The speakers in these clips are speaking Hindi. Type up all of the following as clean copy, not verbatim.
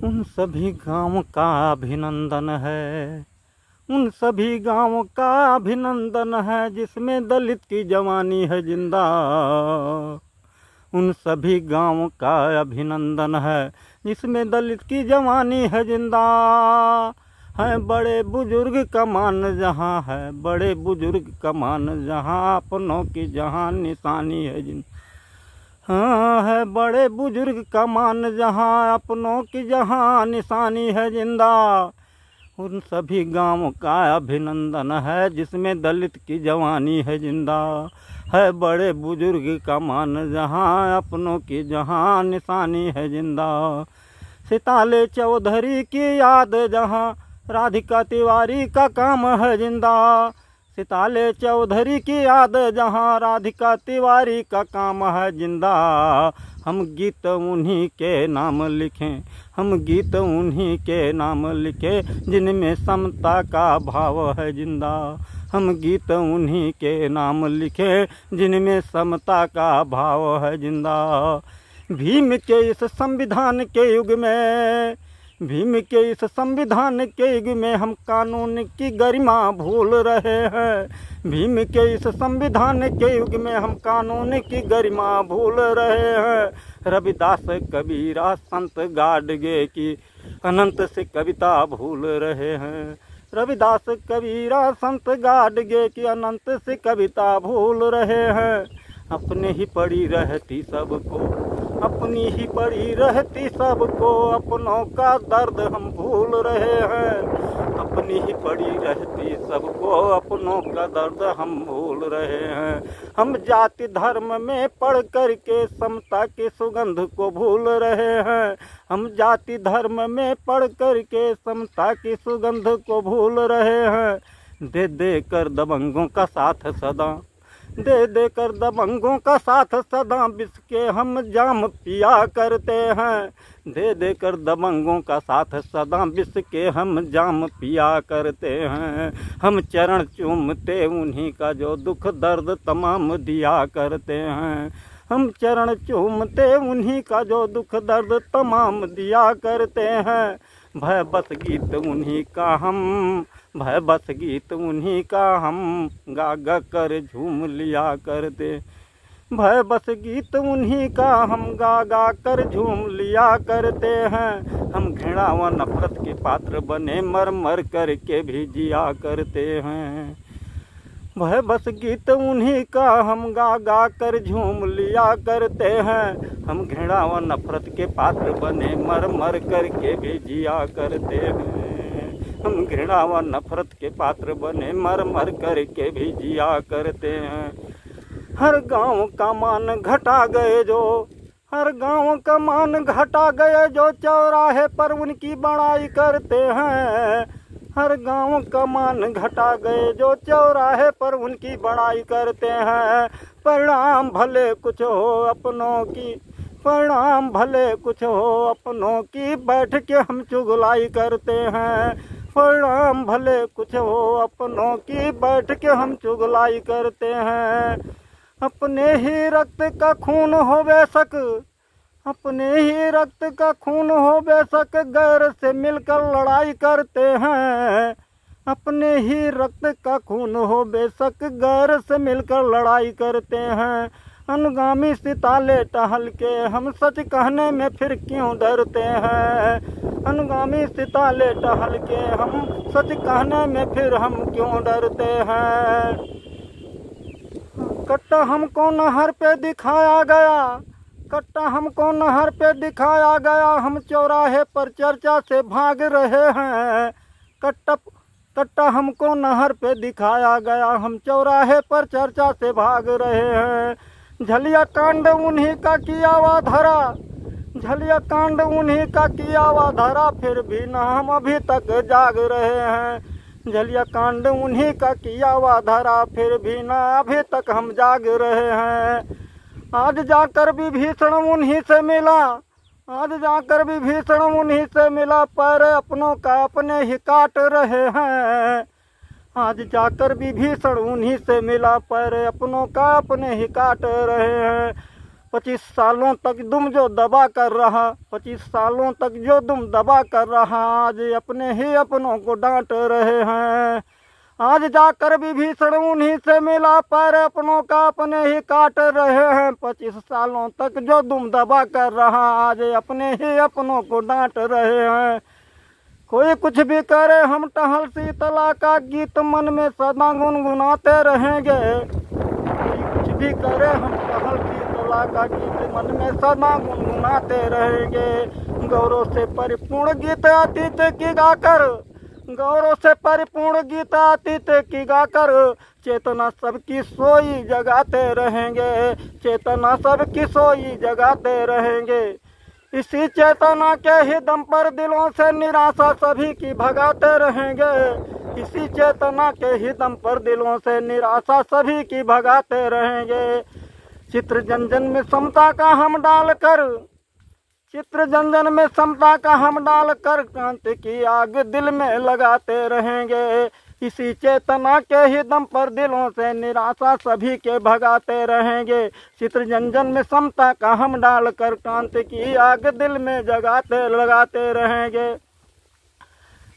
उन सभी गाँव का अभिनंदन है, उन सभी गाँव का अभिनंदन है जिसमें दलित की जवानी है जिंदा। उन सभी गाँव का अभिनंदन है जिसमें दलित की जवानी है जिंदा। है बड़े बुजुर्ग का मान जहाँ है, बड़े बुजुर्ग का मान जहाँ, अपनों की जहाँ निशानी है जिंदा। हाँ है बड़े बुजुर्ग का मान जहाँ, अपनों की जहाँ निशानी है जिंदा। उन सभी गाँव का अभिनंदन है जिसमें दलित की जवानी है जिंदा। है बड़े बुजुर्ग का मान जहाँ, अपनों की जहाँ निशानी है जिंदा। सिताले चौधरी की याद जहाँ, राधिका तिवारी का काम है जिंदा। सिताले चौधरी की याद जहाँ, राधिका तिवारी का काम है जिंदा। हम गीत उन्हीं के नाम लिखें, हम गीत उन्हीं के नाम लिखें जिनमें समता का भाव है जिंदा। हम गीत उन्हीं के नाम लिखें जिनमें समता का भाव है जिंदा। भीम के इस संविधान के युग में, भीम के इस संविधान के युग में हम कानून की गरिमा भूल रहे हैं। भीम के इस संविधान के युग में हम कानून की गरिमा भूल रहे हैं। रविदास कबीरा संत गाडगे की अनंत से कविता भूल रहे हैं। रविदास कबीरा संत गाडगे की अनंत से कविता भूल रहे हैं। अपने ही पड़ी रहती सबको, अपनी ही पड़ी रहती सबको, अपनों का दर्द हम भूल रहे हैं। अपनी ही पड़ी रहती सबको, अपनों का दर्द हम भूल रहे हैं। हम जाति धर्म में पढ़ कर के समता की सुगंध को भूल रहे हैं। हम जाति धर्म में पढ़ कर के समता की सुगंध को भूल रहे हैं। दे दे कर दबंगों का साथ सदा, दे दे कर दबंगों का साथ सदा विष के हम जाम पिया करते हैं। दे दे कर दबंगों का साथ सदा विष के हम जाम पिया करते हैं। हम चरण चूमते उन्हीं का जो दुख दर्द तमाम दिया करते हैं। हम चरण चूमते उन्हीं का जो दुख दर्द तमाम दिया करते हैं। भय बस गीत उन्हीं का हम, भय बस गीत उन्हीं का हम गा गा कर झूम लिया करते। भय बस गीत उन्हीं का हम गा गा कर झूम लिया करते हैं। हम घृणा व नफरत के पात्र बने मर मर कर के भी जिया करते हैं। भय बस गीत उन्हीं का हम गा गा कर झूम लिया करते हैं। हम घृणा व नफरत के पात्र बने मर मर कर के भी जिया करते हैं। हम घृणा व नफरत के पात्र बने मर मर कर के भी जिया करते हैं। हर गांव का मान घटा गए जो, हर गांव का मान घटा गए जो चौराहे पर उनकी बड़ाई करते हैं। हर गांव का मान घटा गए जो चौराहे पर उनकी बड़ाई करते हैं। परिणाम भले कुछ हो अपनों की, परिणाम भले कुछ हो अपनों की, बैठ के हम चुगलाई करते हैं। परिणाम भले कुछ हो अपनों की, बैठ के हम चुगलाई करते हैं। अपने ही रक्त का खून हो बेशक, अपने ही रक्त का खून हो बेशक, गैर से मिलकर लड़ाई करते हैं। अपने ही रक्त का खून हो बेशक, गैर से मिलकर लड़ाई करते हैं। अनुगामी सिताले टहल के हम सच कहने में फिर क्यों डरते हैं। अनुगामी सिताले टहल के हम सच कहने में फिर हम क्यों डरते हैं। कट्टा हमको नहर पे दिखाया गया, कट्टा हमको नहर पे दिखाया गया, हम चौराहे पर चर्चा से भाग रहे हैं। कट्टा हमको नहर पे दिखाया गया, हम चौराहे पर चर्चा से भाग रहे हैं। झलिया कांड उन्हीं का किया हुआ धरा, झलिया कांड उन्हीं का किया हुआ धरा, फिर भी न हम अभी तक जाग रहे हैं। झलिया कांड उन्हीं का किया हुआ धरा, फिर भी न अभी तक हम जाग रहे हैं। आज जाकर विभीषण उन्हीं से मिला, आज जाकर विभीषण उन्हीं से मिला, पैर अपनों का अपने ही काट रहे हैं। आज जाकर विभीषण उन्हीं से मिला, पैर अपनों का अपने ही काट रहे हैं। 25 सालों तक दुम जो दबा कर रहा, 25 सालों तक जो दुम दबा कर रहा, आज अपने ही अपनों को डांट रहे हैं। आज जाकर विभीषण उन्हीं से मिला, पैर अपनों का अपने ही काट रहे हैं। 25 सालों तक जो दुम दबा कर रहा, आज अपने ही अपनों को डांट रहे हैं। कोई कुछ भी करे हम टहल शीतला का गीत मन में सदा गुनगुनाते रहेंगे। कोई कुछ भी करे हम टहल शीतला का गीत मन में सदा गुनगुनाते रहेंगे। गौरव से परिपूर्ण गीत अतीत की गाकर, गौरव से परिपूर्ण गीत अतीत की गाकर, चेतना सबकी सोई जगाते रहेंगे। चेतना सबकी सोई जगाते रहेंगे। इसी चेतना के ही दम पर दिलों से निराशा सभी की भगाते रहेंगे। इसी चेतना के ही दम पर दिलों से निराशा सभी की भगाते रहेंगे। चित्र जंजन में समता का हम डालकर, चित्र जंजन में समता का हम डालकर, क्रांति की आग दिल में लगाते रहेंगे। इसी चेतना के ही दम पर दिलों से निराशा सभी के भगाते रहेंगे। चित्र जंजन में समता का हम डालकर, क्रांति की आग दिल में जगाते लगाते रहेंगे।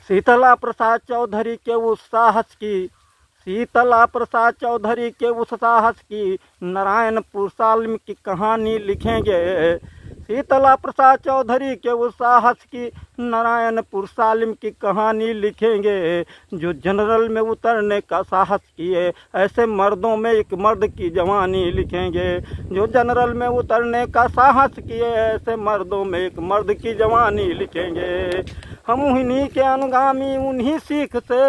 शीतला प्रसाद चौधरी के उस साहस की, शीतला प्रसाद चौधरी के उस साहस की नारायणपुर सालिम की कहानी लिखेंगे। शीतला प्रसाद चौधरी के उस साहस की नारायणपुर सालिम की कहानी लिखेंगे। जो जनरल में उतरने का साहस किए, ऐसे मर्दों में एक मर्द की जवानी लिखेंगे। जो जनरल में उतरने का साहस किए, ऐसे मर्दों में एक मर्द की जवानी लिखेंगे। हम उन्हीं के अनुगामी उन्हीं सीख से,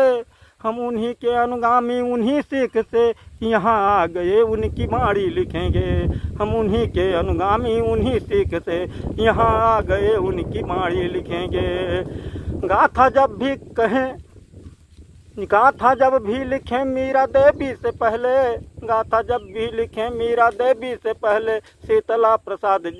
हम उन्हीं के अनुगामी उन्हीं सीख से यहाँ आ गए उनकी बाणी लिखेंगे। हम उन्हीं के अनुगामी उन्हीं सीख से यहाँ आ गए उनकी बाणी लिखेंगे। गाथा जब भी कहें, गाथा जब भी लिखें मीरा देवी से पहले, गाथा जब भी लिखें मीरा देवी से पहले शीतला प्रसाद जी